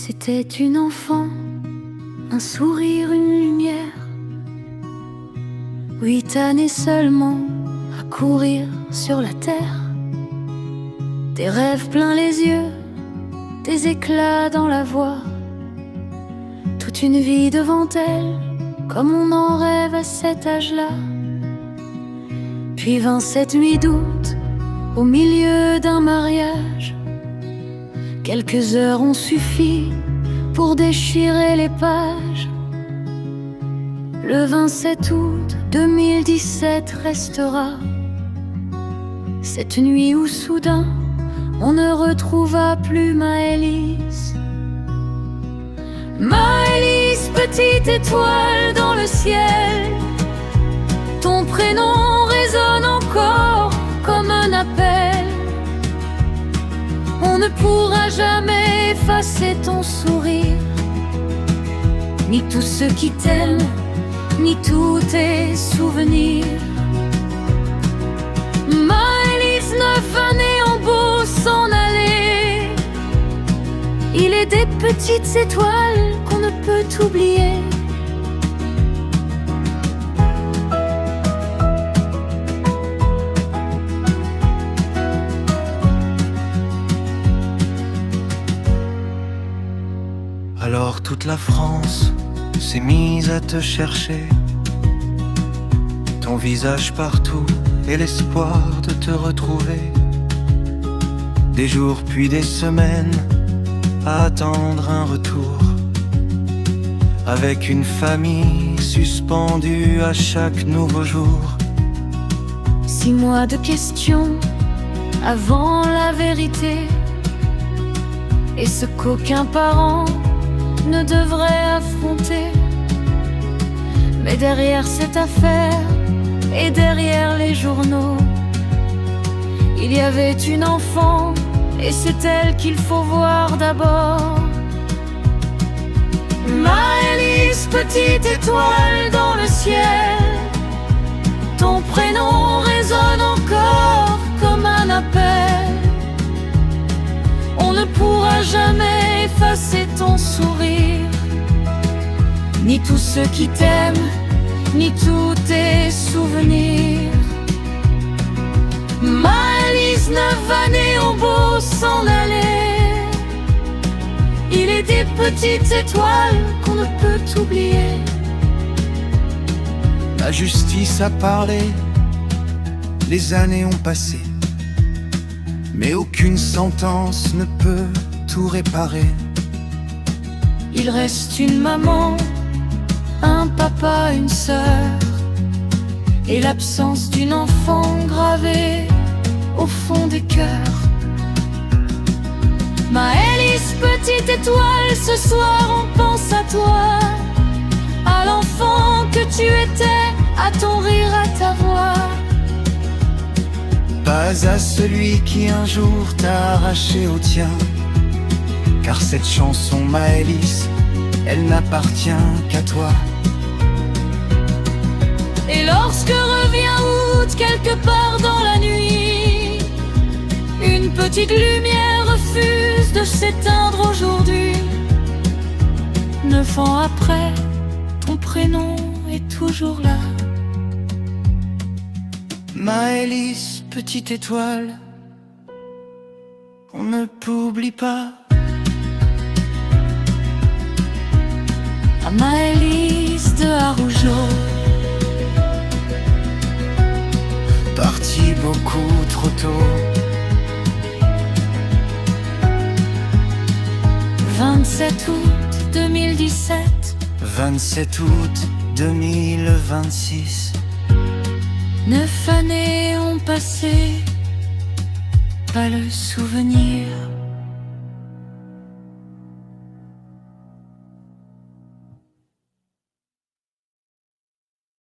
C'était une enfant, un sourire, une lumière. 8 années seulement à courir sur la terre. Des rêves plein les yeux, des éclats dans la voix. Toute une vie devant elle, comme on en rêve à cet âge-là. Puis vint cette nuit d'août, au milieu d'un mariage. Quelques heures ont suffi pour déchirer les pages. Le 27 août 2017 restera cette nuit où soudain on ne retrouva plus Maëlys. Maëlys, petite étoile dans le ciel, ton prénom résonne encore comme un appel. On ne pourra jamais effacer ton sourire, ni tous ceux qui t'aiment, ni tous tes souvenirs. Maëlys, 9 années ont beau s'en aller, il est des petites étoiles qu'on ne peut oublier. Alors toute la France s'est mise à te chercher, ton visage partout et l'espoir de te retrouver. Des jours puis des semaines à attendre un retour, avec une famille suspendue à chaque nouveau jour. 6 mois de questions avant la vérité, et ce qu'aucun parent ne devrait affronter. Mais derrière cette affaire et derrière les journaux, il y avait une enfant, et c'est elle qu'il faut voir d'abord. Maëlys, petite étoile dans le ciel, ton prénom résonne encore comme un appel. On ne pourra jamais effacer ton sourire, ni tous ceux qui t'aiment, ni tous tes souvenirs. Maëlys, 9 années ont beau s'en aller, il est des petites étoiles qu'on ne peut oublier. La justice a parlé, les années ont passé, mais aucune sentence ne peut tout réparer. Il reste une maman, un papa, une sœur, et l'absence d'une enfant gravée au fond des cœurs. Maëlys, petite étoile, ce soir on pense à toi, à l'enfant que tu étais, à ton rire, à ta voix. Pas à celui qui un jour t'a arraché au tien, car cette chanson Maëlys, elle n'appartient qu'à toi. Et lorsque revient août quelque part dans la nuit, une petite lumière refuse de s'éteindre aujourd'hui. 9 ans après, ton prénom est toujours là. Maëlys, petite étoile, on ne t'oublie pas. À Maëlys de Harougeau, parti beaucoup trop tôt. 27 août 2017, 27 août 2026. 9 années ont passé, pas le souvenir.